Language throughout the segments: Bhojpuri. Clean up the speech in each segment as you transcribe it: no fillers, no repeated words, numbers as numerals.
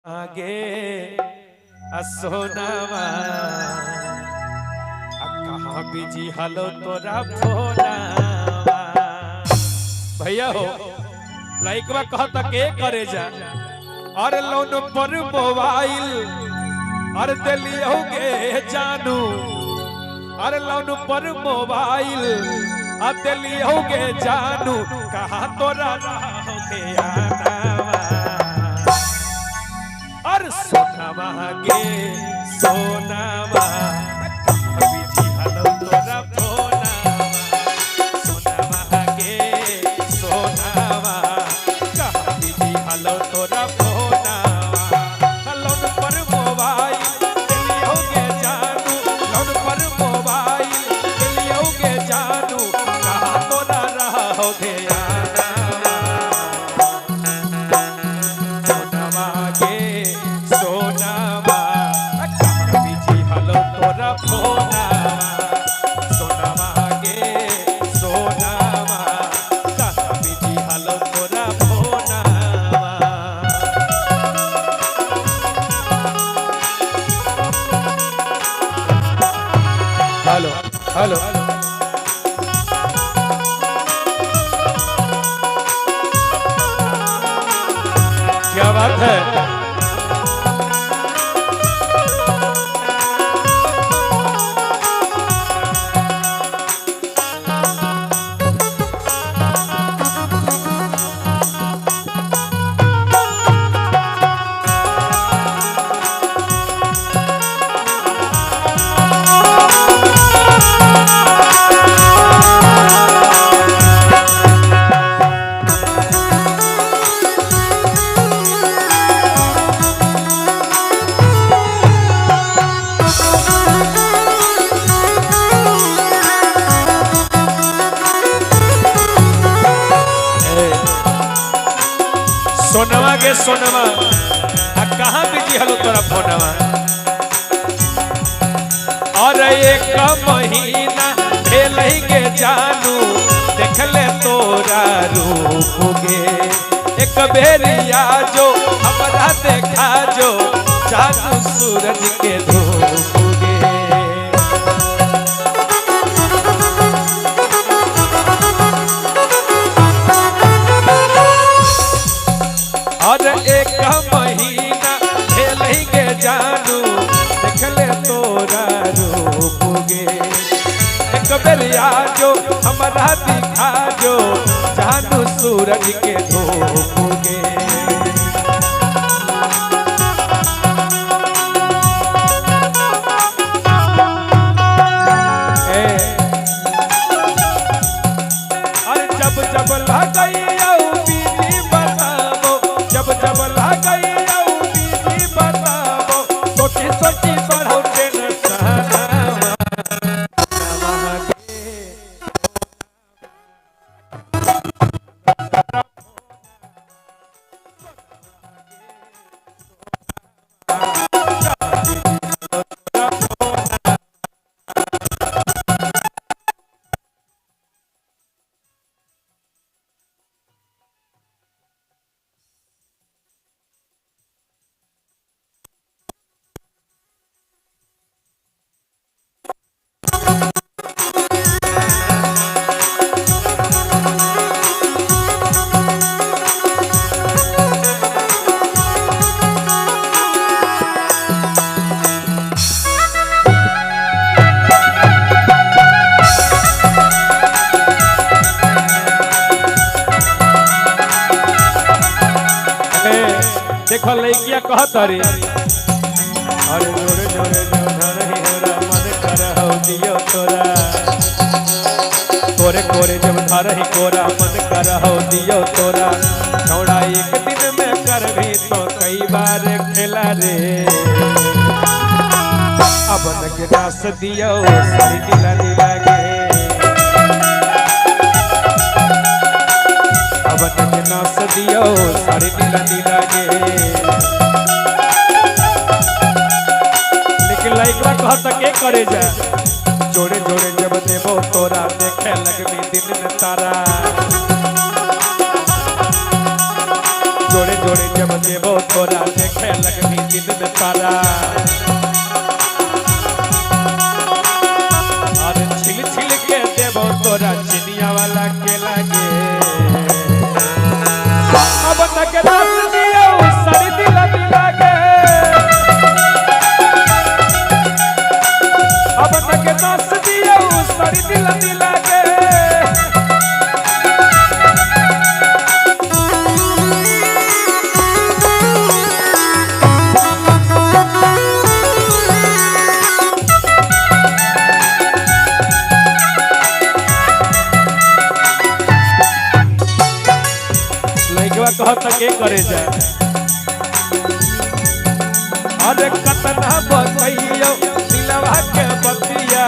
आगे सोनावा कहाँ बिजी हलो तोरा फोनावा भैया हो लाइकवा कहता के करे जा और लोन पर मोबाइल और दिलियोगे जानू और लोन पर मोबाइल और दिलियोगे जानू कहाँ तोरा रहोगे आनावा और सोनावा गे सोनावा बिजी हलो तोरा फोनावा सोनावा गे सोनावा कहाँ बिजी हलो तोरा फोनावा लोन पर मोबाइल दिलियोगे जानू लोन पर मोबाइल दिलियोगे जानू कहाँ तोरा रहोगे हेलो हेलो क्या बात है सोनवा के सोनवा कहाँ बिजी हलो तोरा फोनवा और एक महीना खेलेंगे जानू देख ले तोरा रूप गे एक बेरिया जो हमारा देखा जो जानू सूरज के धूप गे और एक महीना खेलेंगे जानू देख ले तोरा रूप गे एक बेरिया जो हमारा दिखा जो जानू सूरज के धूप गे और जब जब लगई जब लगई बीजी बताबो सोची सोची बढ़ो टेंशन देखो लइकिया कहत रे अरे जोरे जोरे जो धरही होला मन करहौ दियो तोरा कोरे कोरे जब धरही कोरा मन करहौ दियो तोरा छोड़ा एक दिन में कर भी तो कई बार खेला रे अब लगे नास दियो सारी नीला नीला गे अब लगे नास दियो सारी नीला नीला गे लाइकवा कहता के करे जा जोड़े जोड़े जब देबो तोरा देखे लगबी दिन में तारा जोड़े जोड़े जब देबो तोरा देखे लगनी दिन में तारा और छिल छिल के देबो तोरा चिनिया वाला के लागे अब तक रस दियो सरी दिल लागे अब तक रस दियो सरी दिल लागे कहत के करे जाए अरे कतना बतैयो दिलवा के बतिया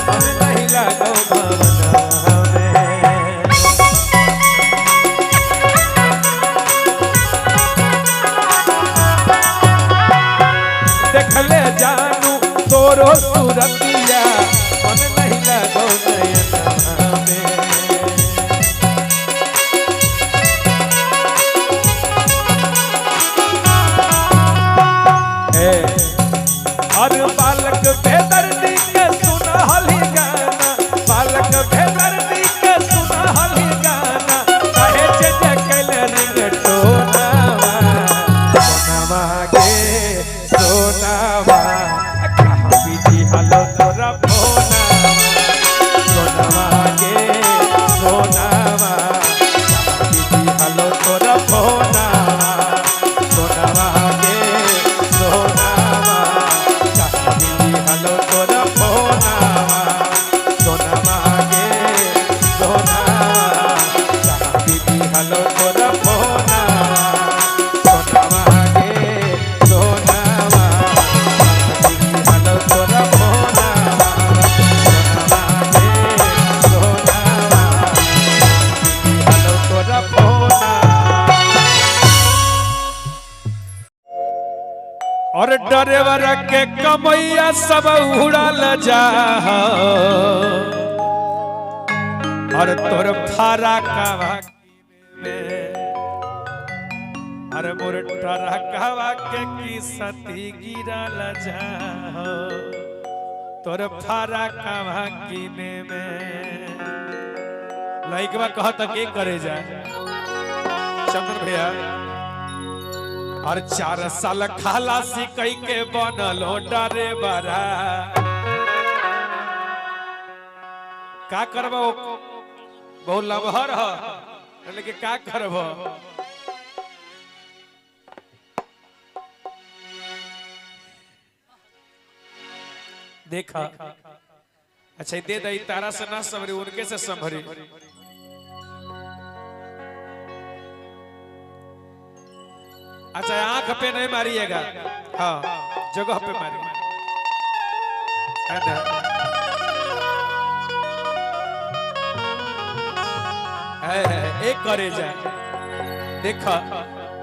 हम नहीं लागो भवना में देखले जानू तोरो सूरतिया हम नहीं लागो नयना में और बालक बेदर्दी के सुना हली गाना बालक बेदर्दी के सुना हली गाना कहे जे कैले रिंग टोनावा सोनावा गे सोनावा कहा बीती हलो तोरा फोनावा सोनावा गे सोनावा कहा बीती हलो तोरा फोनावा सोनावा गे सोनावा हलो तोरा फोनावा सोनावा गे सोनावा बीती हलो तोरा फोनावा सोनावा गे सोनावा बीती हलो तोरा फोनावा सोनावा गे सोनावा बीती हलो तोरा फोनावा और ड्राइवर के कमैया सब उड़ल जा और तोर फारा कावा में अरे मोर फारा कावा के की सती गिरल जा तोर फारा कावा कीने में लइकवा कहत के करे जा चंद्र भैया और 4 साल खलासी कई के बनलो डरे बरा का करबो बहुत लबहर है लेकिन का करबो देखा अच्छा दे दई तारा से ना संभरी उनके से संभरी अच्छा आंख पे नहीं मारिएगा हाँ जगह पे मारिए है ना एक करे जाए देखा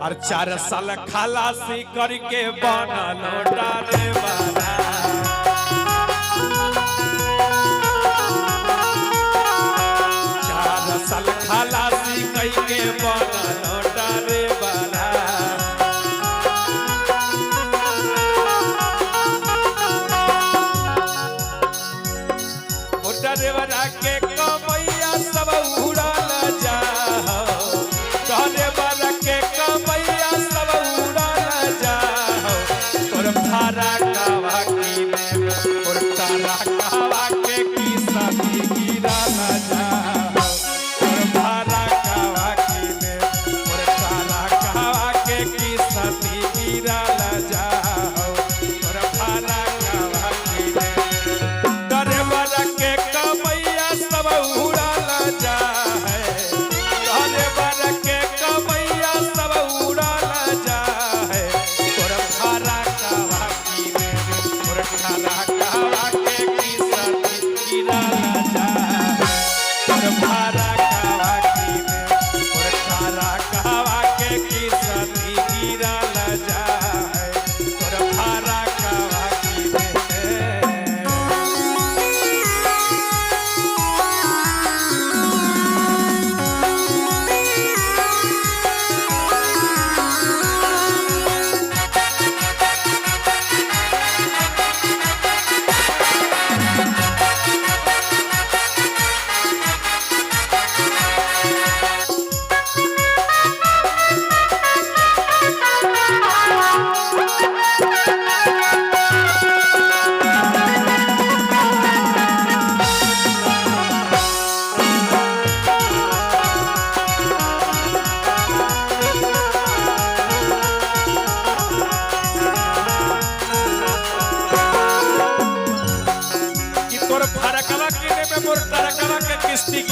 और 4 साल खलासी करके बनलो डारे वाला 4 साल खलासी करके बनलो डारे वाला देवरा के कमैया सब उड़ल जा देवरा के कमैया सब उड़ल जा तोर फारा कावा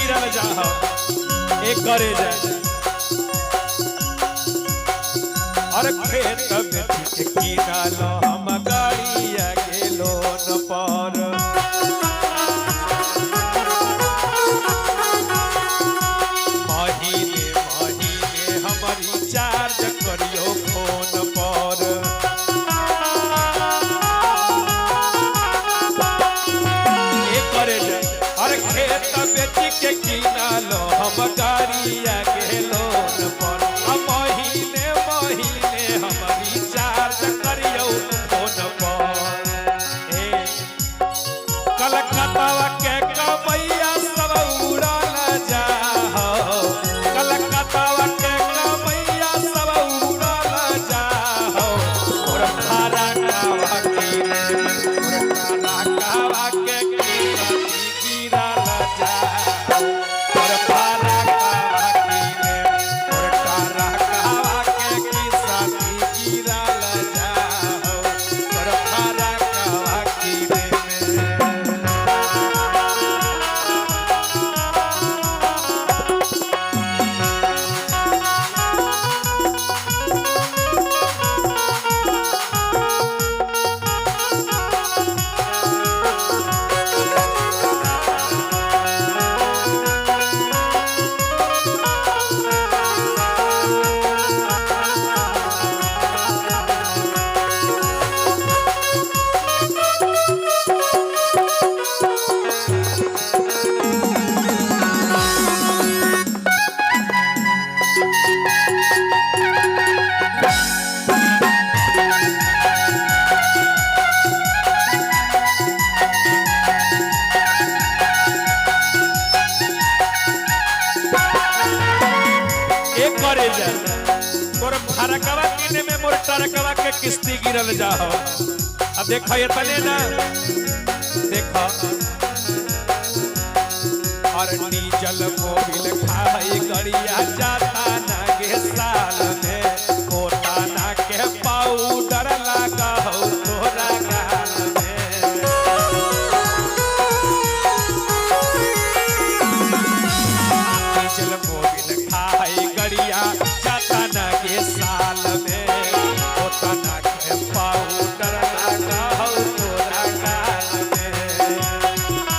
गिरल जाओ एक करे जाए और खेत बेच के कीना लो हम गाड़िया के लोन पर महीने महीने हमारी चार्ज करियो फोन पर एक करे जाए और खेत बेच के कीना लो हम गाड़िया के लोन पर महीने महीने हमारी चार्ज करियो फोन पर कलकत्ता के कमैया सब उड़ल जाओ कलकत्ता के कमैया सब उड़ल जाओ और भाड़ा कावा के गिरल जाओ और भाड़ा कावा के किसा गिरल जाओ और भाड़ा कावा गिरे करे जाए तोर फरकवा किने में मोर टरकवा के किस्ती गिरल जाओ अब देखो ये तने ना देखो और डीजल मोबिल खाई गड़िया जाता ना गे साल में कोटा ना के पाउडर लगा हो तोरा गाल में डीजल मोबिल खाई गड़िया जाता ना गे साल में कोटा ना के पाउडर लगा हो तोरा गाल में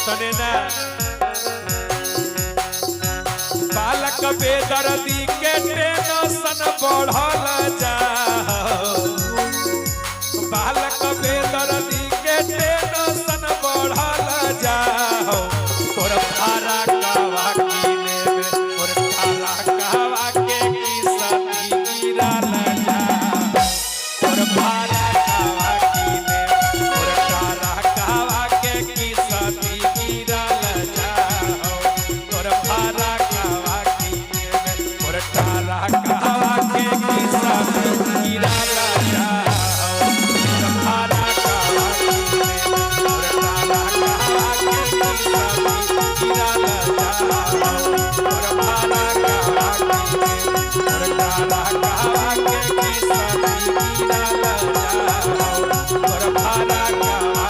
तने ना बालक बेदर्दी के टेंशन बढ़ल जाओ बालक बेदर्दी के टेंशन बढ़ल जाओ तोर भाड़ा कावा किने में तोर भाड़ा कावा के किस्ती गिरल जाओ तोर भाड़ा कावा किने तोर भाड़ा कावा के किस्ती गिरल जाओ तोर भाड़ा कावा किने में तोर भाड़ा कावा के किस्ती गिरल जाओ तोर भाड़ा कावा किने तोर भाड़ा कावा के किस्ती गिरल जाओ तोर भाड़ा कावा किने तोर भाड़ा कावा के किस्ती गिरल जाओ तोर भाड़ा कावा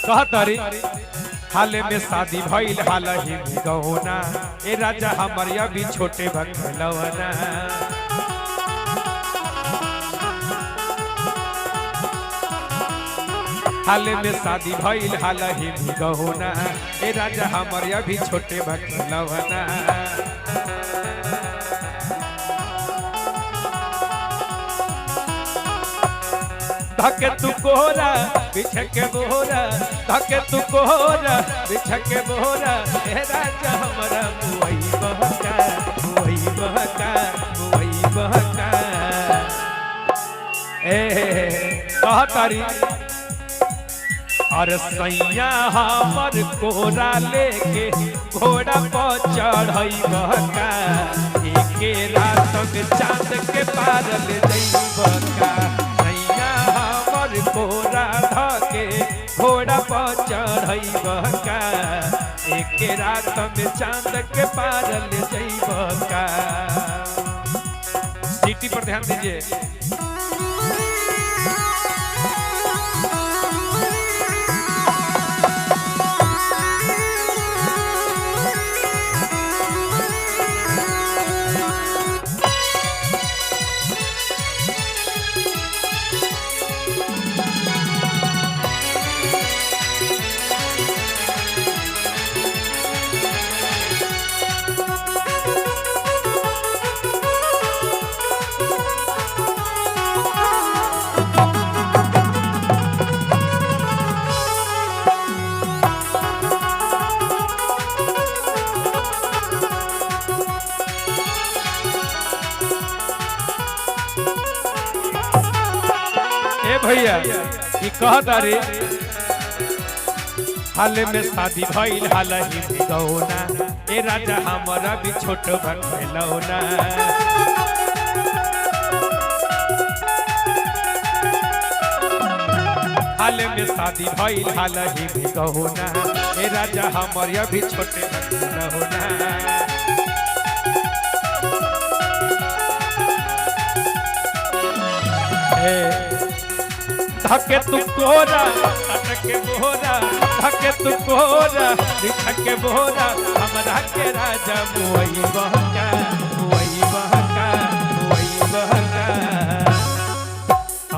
कहतरी हाले में शादी भइल हाल ही गहोना ए राजा हमर अभी छोटे भखलवना हाल में शादी भइल हाल ही गहुना ए राजा हमर अभी छोटे बखलवना धके तू कोहरा बिछे के बोरा धके तू कोहरा बिछे के बोरा ए राजा हमरा मुई बहका ए कहतारी और सैया हमर कोरा लेके घोड़ा पर चढ़ई बहका एके रात में चांद के पार ले जई बहका सैया हमर कोरा धके घोड़ा पर चढ़ई बहका एके रात में चांद के पार ले जई बहका। सीटी पर ध्यान दीजिए। भैया ये कहता रे हाल में शादी भइल हाल ही गौना ए राजा हमारा भी छोट भखलौना हाल में शादी भइल हाल ही गौना ए राजा हमारा भी छोटे भखलौना धके तू कोरा धके बोरा धके तू कोरा धके बोरा हमरा के राजा मुई बहका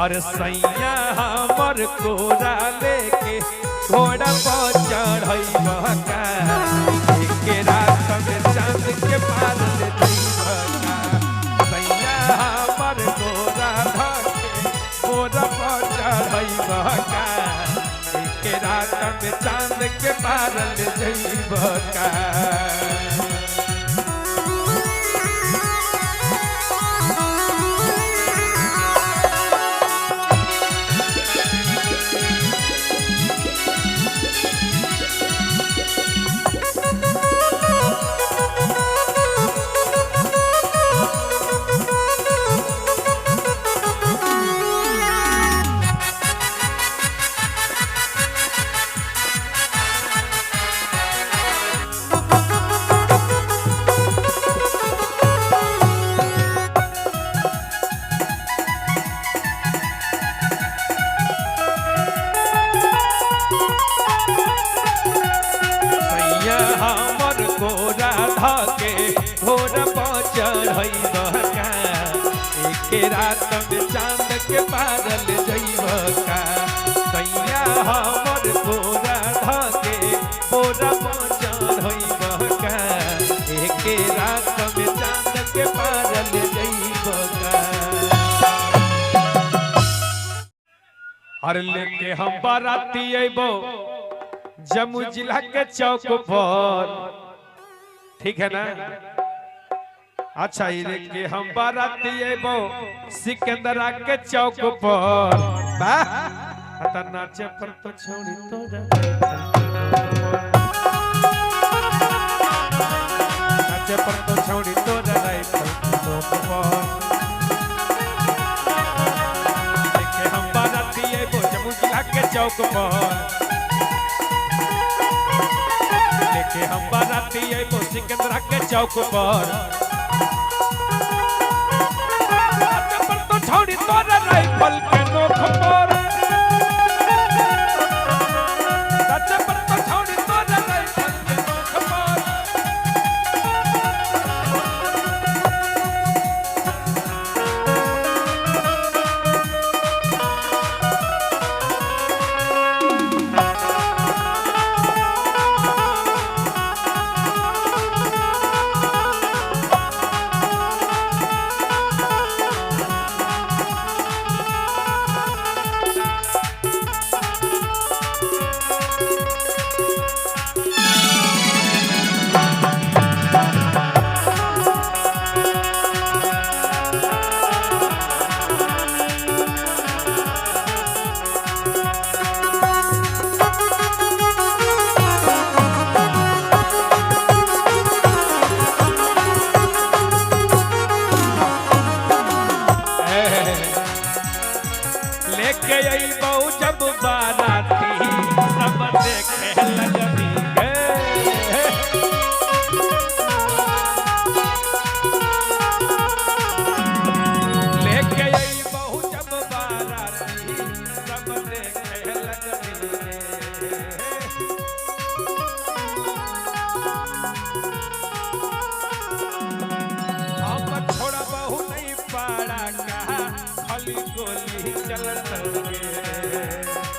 और सैया हमर कोरा लेके घोड़ा पर चढ़ई बहका एके रात में चांद के पार ले जई बहका सैया हमर कोरा धके घोड़ा पर चढ़ई बहका एके रात में चांद के पार ले जई बहका। घोड़ा पर चढ़ई बहका एके रात में चांद के पार ले जई बहका सैया हमर घोड़ा धके घोड़ा पर चढ़ई बहका एके रात में चांद के पार ले जई बहका। हर लेके हम बाराती अइबो जम्मू जिला के चौक पर, ठीक है ना? अच्छा ये के हम बाराती अइबो सिकंदरा के चौक पर बा नाचे पर तो छोड़ी तोरा नाचे पर तो छोड़ी तोरा राइफल चौक पर के हम बाराती अइबो जम्मू जिला के चौक पर लेके हम बाराती अइबो सिकंदरा के चौक पर छोड़ी तोरा राइफल के नोक पर सच्चे पर तो छोड़ी तोरा राइफल के नोक पर अइबौ जब बाराती सब देखे लगनी गे लेके अइबौ जब बाराती सब देखे लगनी हम छोड़बहु नहीं पाड़ा का खाली गोली चलत गे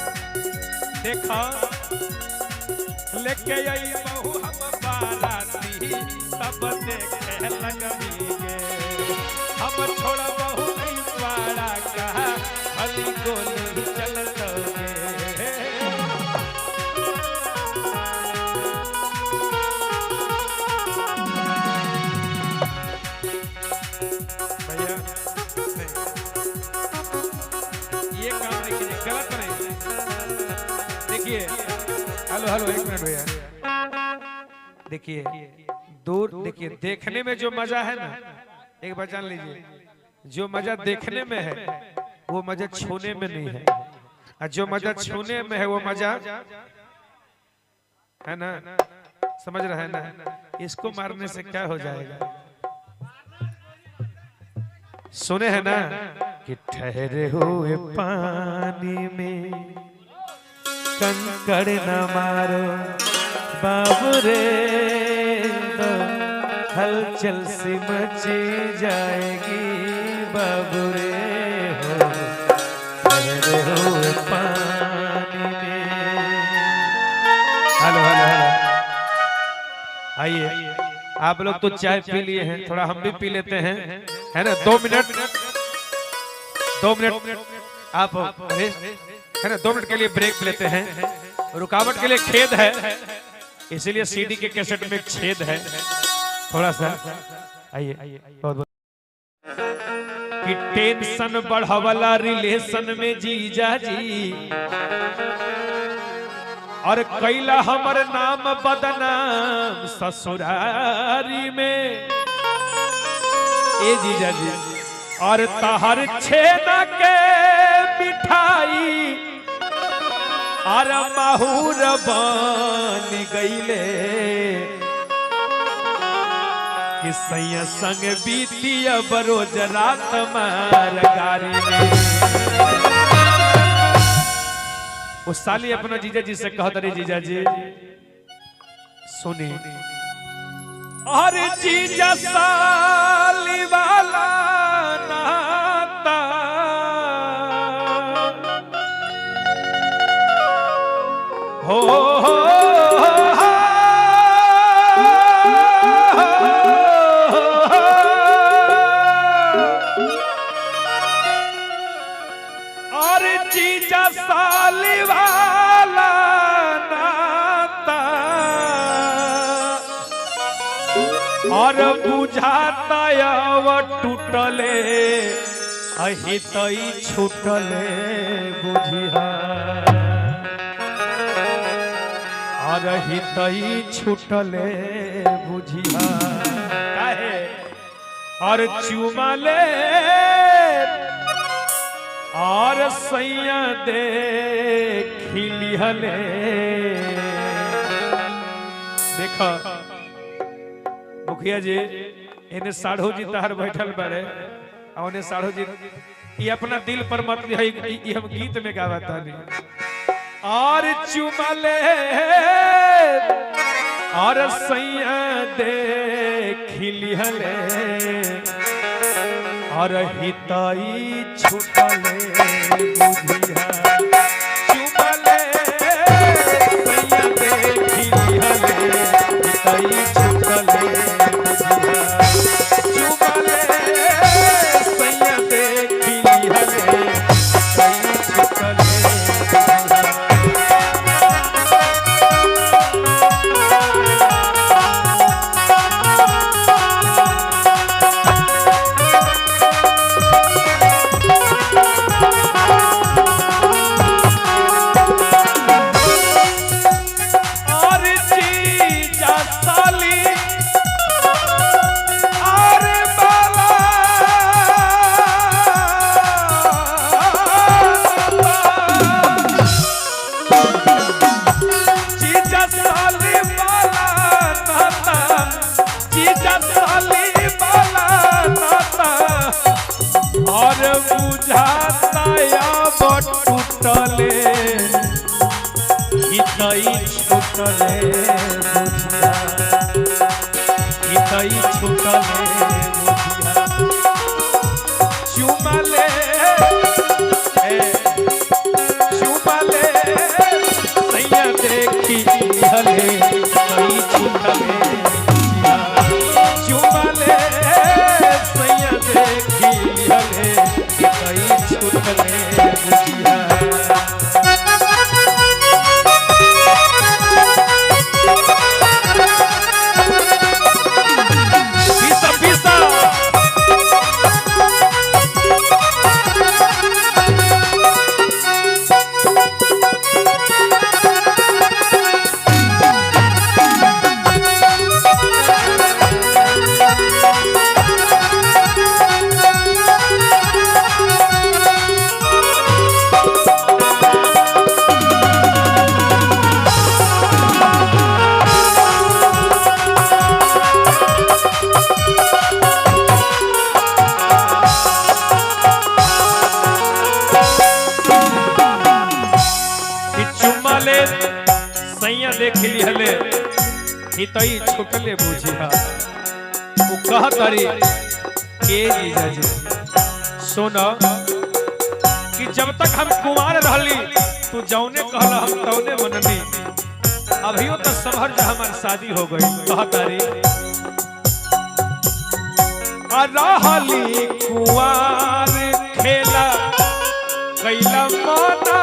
देखा लेके अइबहु हम बाराती सब देखे लगनी गे हम छोड़बहु नहीं पाड़ा का खाली गोली चलत गे भैया ये काम नहीं कीजिए गलत नहीं देखिए हेलो हेलो एक मिनट भैया देखिए दूर देखिए देखने में जो मजा है ना एक बार जान लीजिए जो मजा देखने में है वो मजा छूने में नहीं है और जो मजा छूने में है वो मजा है ना समझ रहे हैं ना इसको मारने से क्या हो जाएगा सुने हैं ना कि ठहरे हुए पानी में कंकड़ न मारो बाबू रे तो हलचल सी मची जाएगी बाबू रे हो ठहरे हुए पानी में हेलो हेलो हेलो आइए आप लोग तो चाय पी लिए हैं थोड़ा हम भी पी लेते हैं है ना 2 मिनट आप है ना 2 मिनट के लिए ब्रेक लेते हैं रुकावट के लिए खेद है इसीलिए सीडी के कैसेट में छेद है थोड़ा सा आइए बहुत बहुत कि टेंशन बढ़ावला रिलेशन में जीजा जी और कैला हमर नाम बदनाम ससुरारी में ए जीजा जी और तहर छेना के मिठाई और माहूर बन गईले कि सैया संग बीती अब रोज रात मार गारी में उस साली अपना जीजा जी से कहता रे जीजा जी सुनी और जीजा साली वाला नाता हो और जीजा साली वाला नाता और बुझाता टूटले अही तई छूटले बुझिया और अही तई छूटले बुझिया काहे और चुमा ले और सैया दे खिलिहले देखा मुखिया जी इन्हें साढ़ू जी तहर बैठल बारे और साढ़ू जी ये अपना दिल पर मत ये हम गीत में गावता नहीं और चुमले और सैया दे खिलिहले और हिताई छुटले बुझिया चुमले सैया दे खिलिहले हिताई छुटले जीजा साली वाला नाता और बुझाता या टूटले हितई छूटले बुझिया हितई छूटले बुझिया चुमाले चुमाले सैया देखी हले हितई छूटले बुझिया चुमाले सैया देखी हले हितई छूटले बुझिया सैया देख ली हले हितई छुटले बुझिया वो कह तारी के जीजा जी सुनो कि जब तक हम कुमार रहली तू जौने कहला हम तौने मननी अभियो तो समहर जा हमार शादी हो गई कह तारी रहली कुआर खेला कैला माना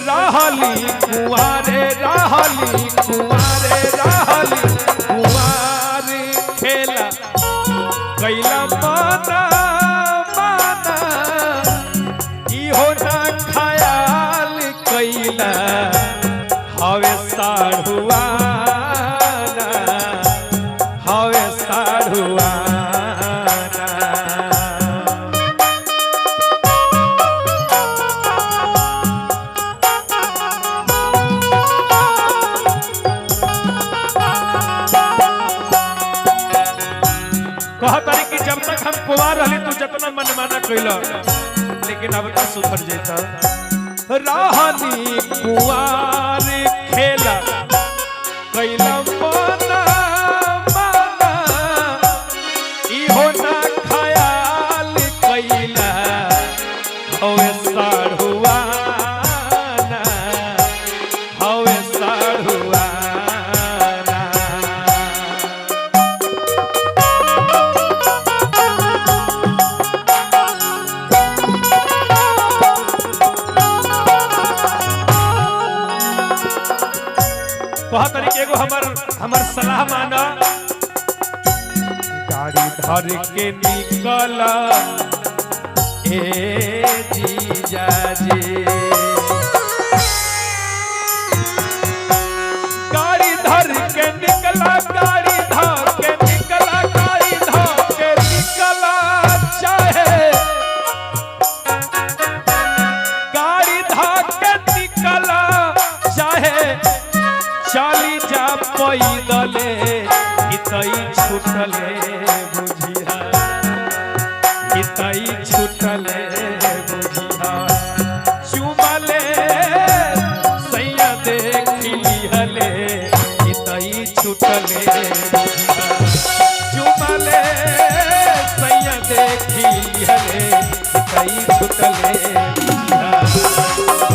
रहली कुआरे रहली कुआरे रहली कुआरे खेला कैला माना माना इहो ना ख्याल कैला हवे साढ़ुआना हवे साढ़ुआना कहतारी कि जब तक हम कुमार रहली तू जितना मनमाना कैला लेकिन अब तो सुधर जाता रहली कुआर खेला कैला माना माना इहो ना ख्याल कैला हवे साढ़ुआना हवे साढ़ुआना बहुत तरीके को हमर सलाह माना गाड़ी धर के निकला ए जीजा जी गाड़ी धर के निकला गाड़ी धर के निकला गाड़ी धर के निकला चाहे गाड़ी धर के निकला चाहे चाली जा पैदले हितई छूटले बुझिया हितई छूटले बुझिया चुमले सैया देखी हले हितई छूटले बुझिया चुमले सैया देखी हले हितई छूटले बुझिया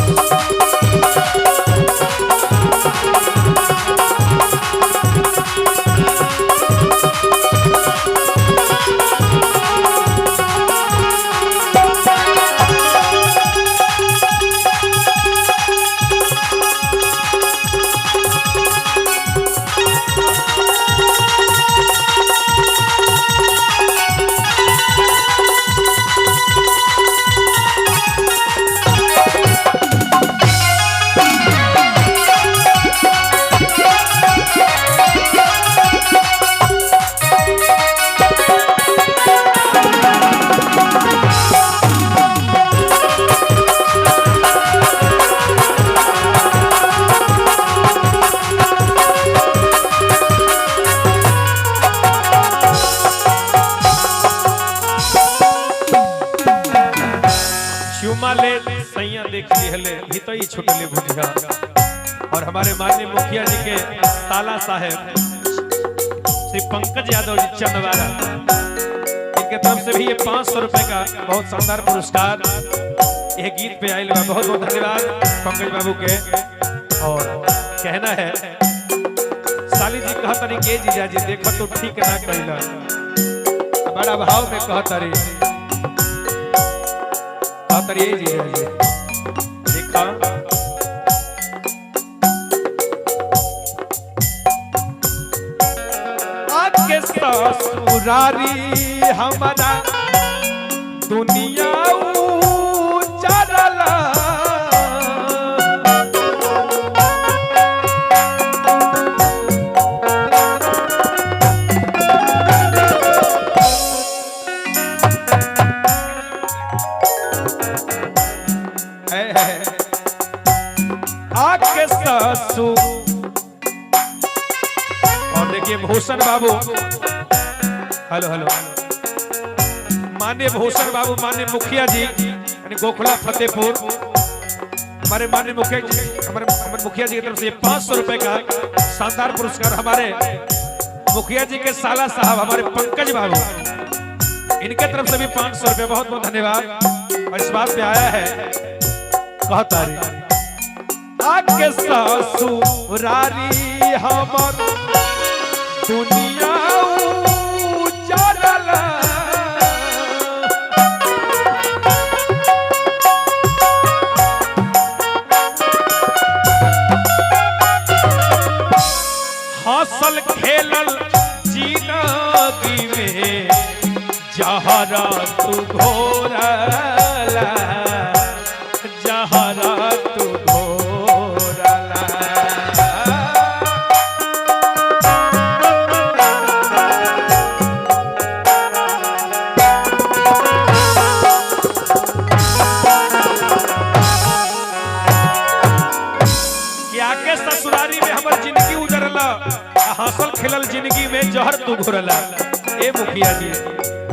चुमा ले सैया देख लिहले भीतर ही छुटले बुझा। और हमारे माननीय मुखिया जी के साला साहेब श्री पंकज यादव जी चंदवारा, इनके तरफ से भी ये 500 रुपए का बहुत शानदार पुरस्कार ये गीत पे आयल। बहुत बहुत धन्यवाद पंकज बाबू के। और कहना है साली जी कहतरी के जीजा जी देखो तो ठीक ना कहला, बड़ा भाव में कहतरी जीजा जी देखा आके ससुरारी हमारा दुनिया उजाड़ला। आके ससुर और देखिए भूषण बाबू, हेलो हेलो, माननीय भूषण बाबू, माननीय मुखिया जी यानी गोखला फतेहपुर, हमारे माननीय मुखिया जी, हमारे मुखिया जी की तरफ से 500 रुपए का शानदार पुरस्कार हमारे मुखिया जी के साला साहब हमारे पंकज बाबू, इनके तरफ से भी 500 रुपए। बहुत बहुत धन्यवाद। और इस बात पे आया है कहता रे आके ससुरारी हमर दुनिया उजाड़ला। हंसल खेलल जिंदगी में जहरा तू घोरला, जहरा तू घोरला। क्या के ससुरारी में हमर जिंदगी उजरला, हंसल खेलल जिंदगी में जहर तू घोरला। ए मुखिया जी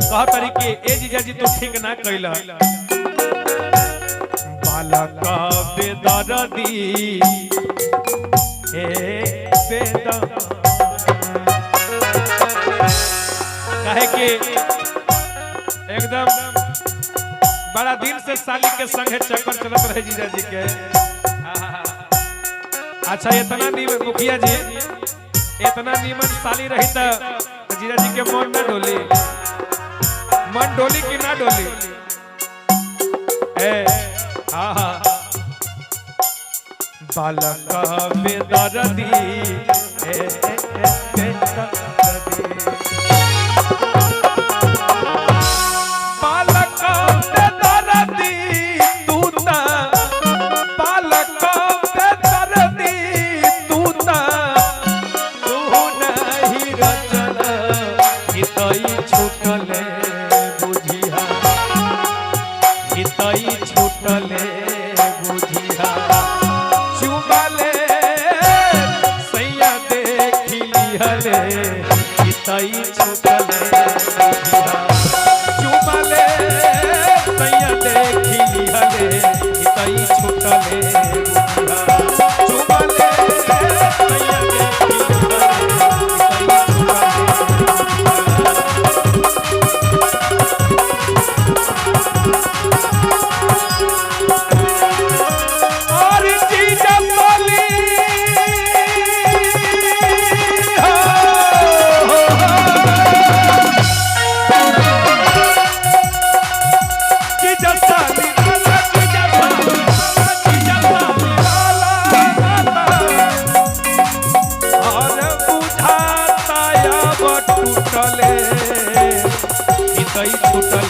कह तरीके ए जीजा जी तू ठीक ना कहला। बालका बेदर्दी ए बेदर्दी कहे कि एकदम बड़ा दिन से साली के संगे चक्कर चलत रहे जीजा जी के। अच्छा इतना नीमन मुखिया जी, इतना नीमन साली रही तो जीजा जी के मन ना डोली, मन डोली कि ना डोली? हाँ बालका बेदर्दी बालका बेदर्दी तू ता, बालका बेदर्दी तू ता, तू नहीं रचल हितई छूटले बुझिया, हितई छूटले बुझिया। चुमाले सैया देखी हले हितई छूटले बुझिया। चुमाले सैया देखी हले हितई छूटले बुझिया। चुमाले सैया देखी छूटले हितई छूटले